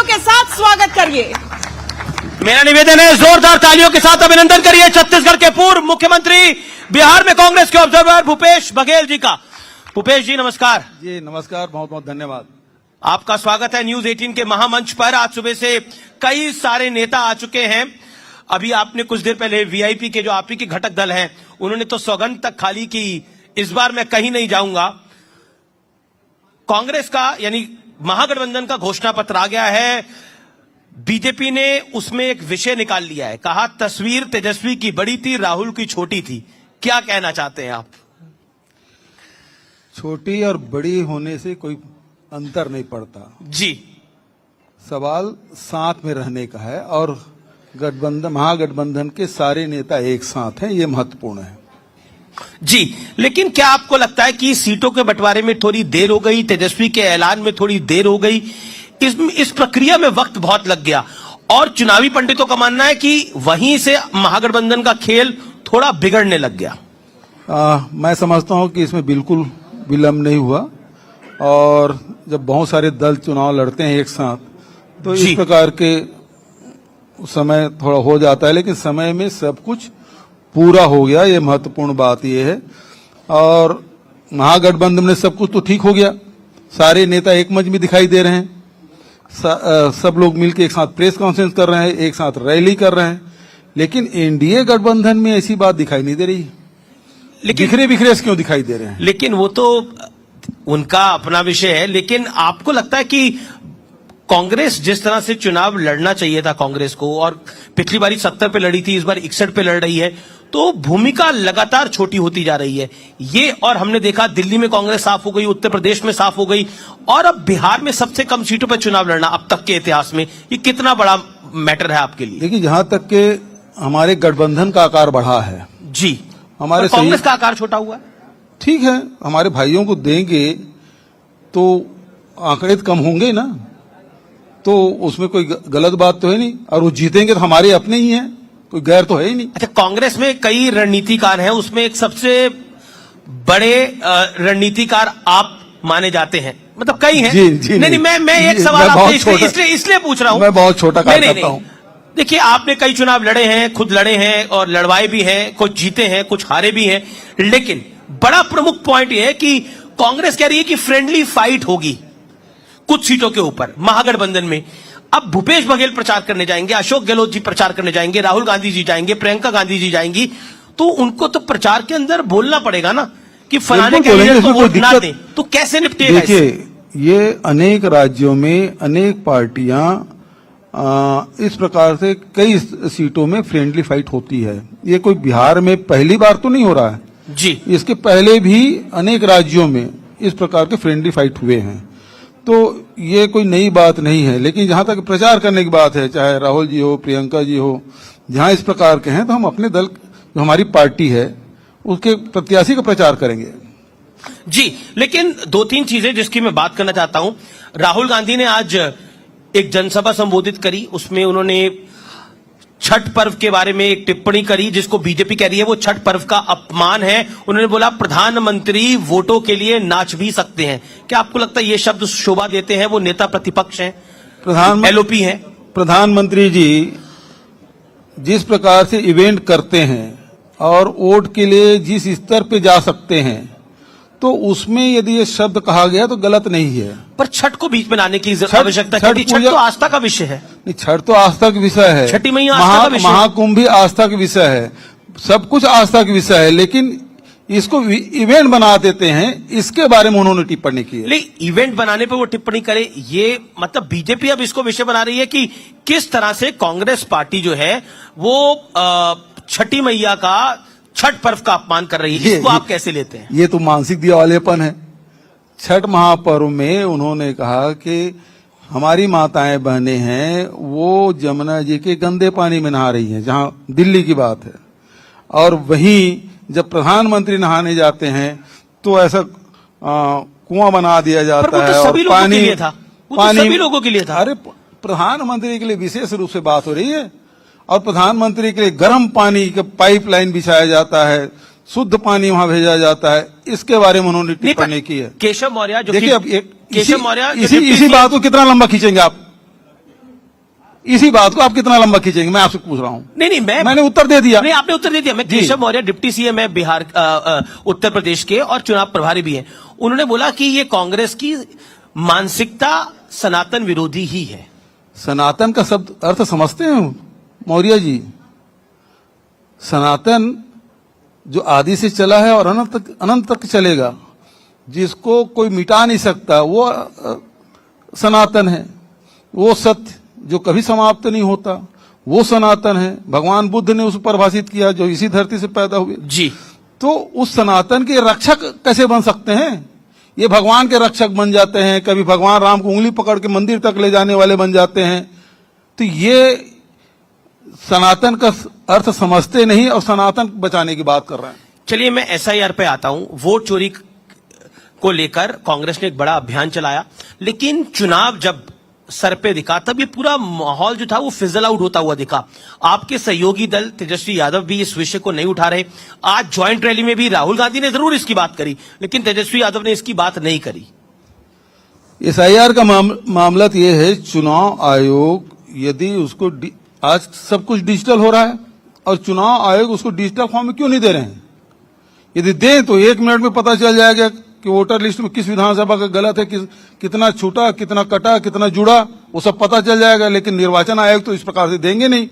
के साथ स्वागत करिए। मेरा निवेदन है, जोरदार तालियों के साथ अभिनंदन करिए छत्तीसगढ़ के पूर्व मुख्यमंत्री, बिहार में कांग्रेस के ऑब्जर्वर भूपेश बघेल जी का। भूपेश जी नमस्कार। जी नमस्कार, बहुत बहुत धन्यवाद। आपका स्वागत है न्यूज 18 के महामंच पर। आज सुबह से कई सारे नेता आ चुके हैं। अभी आपने कुछ देर पहले वीआईपी के जो आप ही के घटक दल हैं, उन्होंने तो सौगंध तक खाली की, इस बार मैं कहीं नहीं जाऊंगा। कांग्रेस का यानी महागठबंधन का घोषणा पत्र आ गया है। बीजेपी ने उसमें एक विषय निकाल लिया है, कहा तस्वीर तेजस्वी की बड़ी थी, राहुल की छोटी थी। क्या कहना चाहते हैं आप? छोटी और बड़ी होने से कोई अंतर नहीं पड़ता जी, सवाल साथ में रहने का है और गठबंधन, महागठबंधन के सारे नेता एक साथ हैं, ये महत्वपूर्ण है जी। लेकिन क्या आपको लगता है कि सीटों के बंटवारे में थोड़ी देर हो गई, तेजस्वी के ऐलान में थोड़ी देर हो गई, इस प्रक्रिया में वक्त बहुत लग गया और चुनावी पंडितों का मानना है कि वहीं से महागठबंधन का खेल थोड़ा बिगड़ने लग गया? मैं समझता हूं कि इसमें बिल्कुल विलंब नहीं हुआ और जब बहुत सारे दल चुनाव लड़ते हैं एक साथ तो इस प्रकार के समय थोड़ा हो जाता है, लेकिन समय में सब कुछ पूरा हो गया, ये महत्वपूर्ण बात ये है। और महागठबंधन में सब कुछ तो ठीक हो गया, सारे नेता एक मंच में दिखाई दे रहे हैं, सब लोग मिलकर एक साथ प्रेस कॉन्फ्रेंस कर रहे हैं, एक साथ रैली कर रहे हैं, लेकिन एनडीए गठबंधन में ऐसी बात दिखाई नहीं दे रही। लेकिन बिखरे बिखरे क्यों दिखाई दे रहे हैं? लेकिन वो तो उनका अपना विषय है। लेकिन आपको लगता है कि कांग्रेस जिस तरह से चुनाव लड़ना चाहिए था कांग्रेस को, और पिछली बारी 70 पे लड़ी थी, इस बार 61 पे लड़ रही है, तो भूमिका लगातार छोटी होती जा रही है ये। और हमने देखा दिल्ली में कांग्रेस साफ हो गई, उत्तर प्रदेश में साफ हो गई और अब बिहार में सबसे कम सीटों पर चुनाव लड़ना अब तक के इतिहास में, ये कितना बड़ा मैटर है आपके लिए? देखिए, जहां तक के हमारे गठबंधन का आकार बढ़ा है जी, हमारे कांग्रेस का आकार छोटा हुआ है, ठीक है, हमारे भाइयों को देंगे तो आंकड़े कम होंगे ना, तो उसमें कोई गलत बात तो है नहीं। और वो जीतेंगे तो हमारे अपने ही हैं, कोई गैर तो है ही नहीं। अच्छा, कांग्रेस में कई रणनीतिकार हैं, उसमें एक सबसे बड़े रणनीतिकार आप माने जाते हैं, मतलब कई हैं। जी, नहीं, मैं एक सवाल आपसे इसलिए पूछ रहा हूं, मैं बहुत छोटा काम करता हूं। देखिए, आपने कई चुनाव लड़े हैं, खुद लड़े हैं और लड़वाए भी हैं, कुछ जीते हैं, कुछ हारे भी हैं, लेकिन बड़ा प्रमुख पॉइंट यह है कि कांग्रेस कह रही है कि फ्रेंडली फाइट होगी कुछ सीटों के ऊपर महागठबंधन में। अब भूपेश बघेल प्रचार करने जाएंगे, अशोक गहलोत जी प्रचार करने जाएंगे, राहुल गांधी जी जाएंगे, प्रियंका गांधी जी जाएंगी, तो उनको तो प्रचार के अंदर बोलना पड़ेगा ना कि फलाने कैंडिडेट को वोट ना दें, तो कैसे निपटेगा? देखिए, ये अनेक राज्यों में अनेक पार्टियां इस प्रकार से कई सीटों में फ्रेंडली फाइट होती है। ये कोई बिहार में पहली बार तो नहीं हो रहा है जी, इसके पहले भी अनेक राज्यों में इस प्रकार के फ्रेंडली फाइट हुए हैं, तो ये कोई नई बात नहीं है। लेकिन जहां तक प्रचार करने की बात है, चाहे राहुल जी हो, प्रियंका जी हो, जहां इस प्रकार के हैं, तो हम अपने दल, जो हमारी पार्टी है, उसके प्रत्याशी का प्रचार करेंगे जी। लेकिन दो तीन चीजें जिसकी मैं बात करना चाहता हूं। राहुल गांधी ने आज एक जनसभा संबोधित करी, उसमें उन्होंने छठ पर्व के बारे में एक टिप्पणी करी जिसको बीजेपी कह रही है वो छठ पर्व का अपमान है। उन्होंने बोला प्रधानमंत्री वोटों के लिए नाच भी सकते हैं। क्या आपको लगता है ये शब्द शोभा देते हैं? वो नेता प्रतिपक्ष हैं, एलओपी हैं। प्रधानमंत्री जी जिस प्रकार से इवेंट करते हैं और वोट के लिए जिस स्तर पे जा सकते हैं, तो उसमें यदि ये शब्द कहा गया तो गलत नहीं है। पर छठ को बीच में लाने की आवश्यकता है, छठ तो आस्था का विषय है। नहीं, छठ तो आस्था का विषय है, छठी मैया आस्था का विषय, महाकुंभ भी आस्था का विषय है, सब कुछ आस्था का विषय है, लेकिन इसको इवेंट बना देते हैं, इसके बारे में उन्होंने टिप्पणी की है। लेकिन इवेंट बनाने पे वो टिप्पणी करे, ये मतलब बीजेपी अब इसको विषय बना रही है कि किस तरह से कांग्रेस पार्टी जो है वो छठी मैया का, छठ पर्व का अपमान कर रही है। इसको आप कैसे लेते हैं? ये तो मानसिक दिवालेपन है। छठ महापर्व में उन्होंने कहा कि हमारी माताएं बहनें हैं, वो जमुना जी के गंदे पानी में नहा रही हैं, जहां दिल्ली की बात है, और वहीं जब प्रधानमंत्री नहाने जाते हैं तो ऐसा कुआं बना दिया जाता है, और पानी सभी लोगों के लिए था। अरे, प्रधानमंत्री के लिए विशेष रूप से बात हो रही है, और प्रधानमंत्री के लिए गर्म पानी का पाइपलाइन बिछाया जाता है, शुद्ध पानी वहां भेजा जाता है, इसके बारे में उन्होंने टिप्पणी की है। केशव मौर्य जो देखिए, अब एक केशव मौर्य इसी बात को कितना लंबा खींचेंगे आप? इसी बात को आप कितना लंबा खींचेंगे, मैं आपसे पूछ रहा हूं। नहीं, मैंने उत्तर दे दिया। नहीं, आपने उत्तर दे दिया। मैं केशव मौर्य, डिप्टी सीएम है बिहार, उत्तर प्रदेश के और चुनाव प्रभारी भी हैं। उन्होंने बोला कि ये कांग्रेस की मानसिकता सनातन विरोधी ही है। सनातन का शब्द अर्थ समझते हैं मौर्य जी? सनातन जो आदि से चला है और अनंत तक चलेगा, जिसको कोई मिटा नहीं सकता, वो सनातन है। वो सत्य जो कभी समाप्त नहीं होता, वो सनातन है। भगवान बुद्ध ने उसे परिभाषित किया, जो इसी धरती से पैदा हुए जी। तो उस सनातन के रक्षक कैसे बन सकते हैं? ये भगवान के रक्षक बन जाते हैं, कभी भगवान राम को उंगली पकड़ के मंदिर तक ले जाने वाले बन जाते हैं। तो ये सनातन का अर्थ समझते नहीं और सनातन बचाने की बात कर रहे हैं। चलिए, मैं एसआईआर पे आता हूं। वोट चोरी को लेकर कांग्रेस ने एक बड़ा अभियान चलाया, लेकिन चुनाव जब सर पे दिखा तब ये पूरा माहौल जो था वो फिजल आउट होता हुआ दिखा। आपके सहयोगी दल तेजस्वी यादव भी इस विषय को नहीं उठा रहे। आज ज्वाइंट रैली में भी राहुल गांधी ने जरूर इसकी बात करी, लेकिन तेजस्वी यादव ने इसकी बात नहीं करी। एसआईआर का मामला तो ये है, चुनाव आयोग यदि उसको आज सब कुछ डिजिटल हो रहा है और चुनाव आयोग उसको डिजिटल फॉर्म में क्यों नहीं दे रहे हैं? यदि दें तो 1 मिनट में पता चल जाएगा कि वोटर लिस्ट में किस विधानसभा का गलत है, कितना छूटा, कितना कटा, कितना जुड़ा, वो सब पता चल जाएगा। लेकिन निर्वाचन आयोग तो इस प्रकार से देंगे नहीं।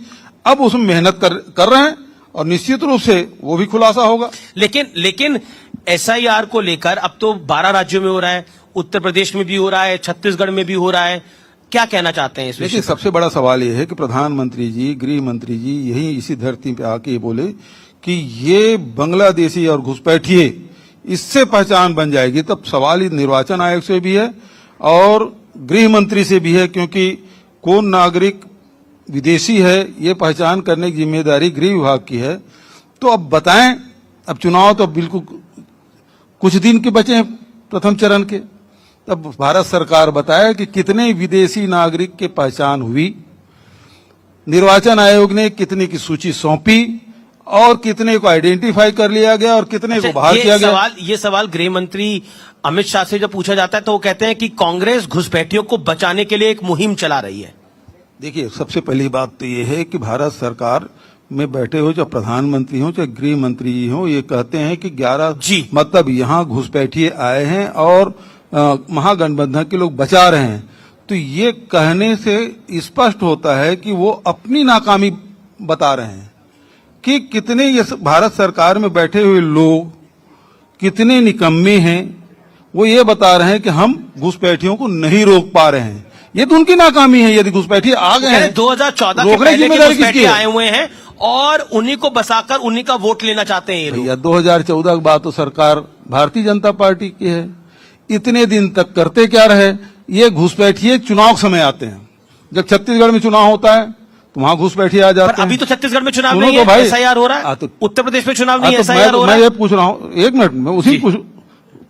अब उसमें मेहनत कर रहे हैं और निश्चित रूप से वो भी खुलासा होगा। लेकिन एसआईआर को लेकर अब तो 12 राज्यों में हो रहा है, उत्तर प्रदेश में भी हो रहा है, छत्तीसगढ़ में भी हो रहा है। क्या कहना चाहते हैं इस विषय? सबसे बड़ा सवाल ये है कि प्रधानमंत्री जी, गृह मंत्री जी यही इसी धरती पे आके बोले कि ये बांग्लादेशी और घुसपैठिए, इससे पहचान बन जाएगी। तब सवाल निर्वाचन आयोग से भी है और गृह मंत्री से भी है, क्योंकि कौन नागरिक विदेशी है ये पहचान करने की जिम्मेदारी गृह विभाग की है। तो अब बताएं, अब चुनाव तो बिल्कुल कुछ दिन के बचे हैं प्रथम चरण के, तब भारत सरकार बताए कि कितने विदेशी नागरिक के पहचान हुई, निर्वाचन आयोग ने कितने की सूची सौंपी और कितने को आइडेंटिफाई कर लिया गया और कितने को बाहर किया गया। ये सवाल गृह मंत्री अमित शाह से जब पूछा जाता है तो वो कहते हैं कि कांग्रेस घुसपैठियों को बचाने के लिए एक मुहिम चला रही है। देखिए, सबसे पहली बात तो ये है कि भारत सरकार में बैठे हो, चाहे प्रधानमंत्री हो चाहे गृह मंत्री हो, ये कहते हैं कि 11 मतलब यहाँ घुसपैठिए आए हैं और महागठबंधन के लोग बचा रहे हैं। तो ये कहने से स्पष्ट होता है कि वो अपनी नाकामी बता रहे हैं कि कितने ये भारत सरकार में बैठे हुए लोग कितने निकम्मे हैं। वो ये बता रहे हैं कि हम घुसपैठियों को नहीं रोक पा रहे हैं। ये तो उनकी नाकामी है। यदि घुसपैठिए आ गए हैं, 2014 के पहले के घुसपैठिए आए हुए हैं और उन्हीं को बसाकर उन्हीं का वोट लेना चाहते हैं ये लोग। 2014 की बात तो सरकार भारतीय जनता पार्टी की है। इतने दिन तक करते क्या रहे? ये घुसपैठिए चुनाव समय आते हैं। जब छत्तीसगढ़ में चुनाव होता है तो वहां घुसपैठिए आ जाते हैं। अभी तो छत्तीसगढ़ में चुनाव नहीं है, एसआईआर हो रहा है। उत्तर प्रदेश में चुनाव नहीं है, एसआईआर हो रहा है। मैं ये पूछ रहा हूँ, 1 मिनट में उसी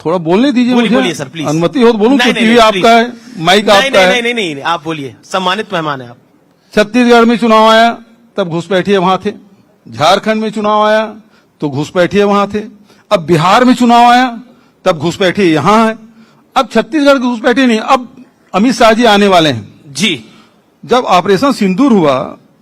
थोड़ा बोलने दीजिए मुझे। बोलिए सर, प्लीज। अनुमति हो तो बोलूं। टीवी आपका है, माइक आपका है। नहीं, आप बोलिए, सम्मानित मेहमान है आप। छत्तीसगढ़ में चुनाव आया तब घुसपैठिए वहां थे। झारखंड में चुनाव आया तो घुसपैठिए वहां थे। अब बिहार में चुनाव आया तब घुसपैठिए यहां है। अब छत्तीसगढ़ की घुसपैठिए नहीं, अब अमित शाह जी आने वाले हैं जी। जब ऑपरेशन सिंदूर हुआ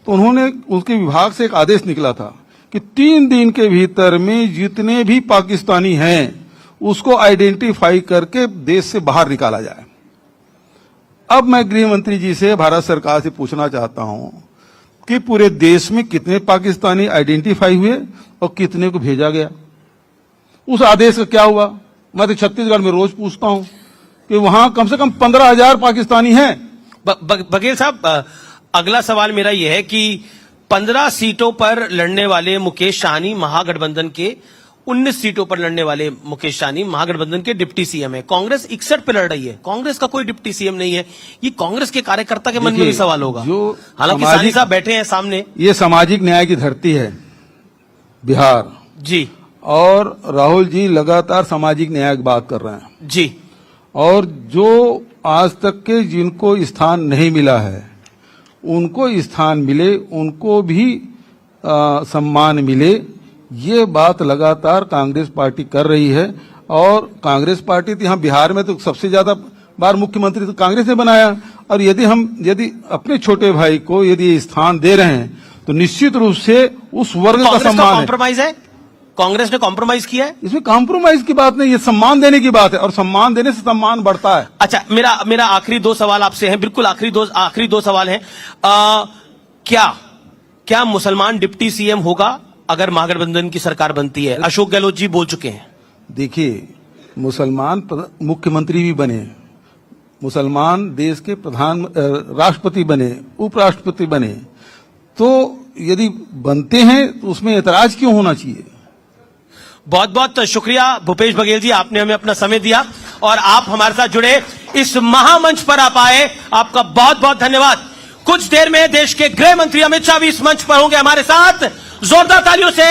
तो उन्होंने, उसके विभाग से एक आदेश निकला था कि 3 दिन के भीतर में जितने भी पाकिस्तानी हैं उसको आइडेंटिफाई करके देश से बाहर निकाला जाए। अब मैं गृह मंत्री जी से, भारत सरकार से पूछना चाहता हूं कि पूरे देश में कितने पाकिस्तानी आइडेंटिफाई हुए और कितने को भेजा गया? उस आदेश का क्या हुआ? मैं तो छत्तीसगढ़ में रोज पूछता हूं कि वहां कम से कम 15,000 पाकिस्तानी हैं। बघेल साहब, अगला सवाल मेरा यह है कि 15 सीटों पर लड़ने वाले मुकेश सहनी महागठबंधन के, 19 सीटों पर लड़ने वाले मुकेश सहनी महागठबंधन के डिप्टी सीएम है। कांग्रेस 61 पे लड़ रही है। कांग्रेस का कोई डिप्टी सीएम नहीं है। ये कांग्रेस के कार्यकर्ता के मन में भी सवाल होगा। हालांकि सहनी साहब बैठे हैं सामने। ये सामाजिक न्याय की धरती है बिहार जी, और राहुल जी लगातार सामाजिक न्याय की बात कर रहे हैं जी। और जो आज तक के जिनको स्थान नहीं मिला है उनको स्थान मिले, उनको भी सम्मान मिले, ये बात लगातार कांग्रेस पार्टी कर रही है। और कांग्रेस पार्टी तो यहाँ बिहार में तो सबसे ज्यादा बार मुख्यमंत्री तो कांग्रेस ने बनाया, और यदि अपने छोटे भाई को यदि स्थान दे रहे हैं तो निश्चित रूप से उस वर्ग का सम्मान है। कॉम्प्रोमाइज है, कांग्रेस ने कॉम्प्रोमाइज किया है इसमें कॉम्प्रोमाइज की बात नहीं, ये सम्मान देने की बात है, और सम्मान देने से सम्मान बढ़ता है। अच्छा, मेरा आखिरी दो सवाल आपसे हैं, बिल्कुल आखिरी दो सवाल हैं। क्या मुसलमान डिप्टी सीएम होगा अगर महागठबंधन की सरकार बनती है? अशोक गहलोत जी बोल चुके हैं। देखिए, मुसलमान मुख्यमंत्री भी बने, मुसलमान देश के राष्ट्रपति बने, उपराष्ट्रपति बने, तो यदि बनते हैं तो उसमें ऐतराज क्यों होना चाहिए? बहुत बहुत शुक्रिया भूपेश बघेल जी, आपने हमें अपना समय दिया और आप हमारे साथ जुड़े, इस महामंच पर आप आए, आपका बहुत बहुत धन्यवाद। कुछ देर में देश के गृह मंत्री अमित शाह भी इस मंच पर होंगे हमारे साथ, जोरदार तालियों से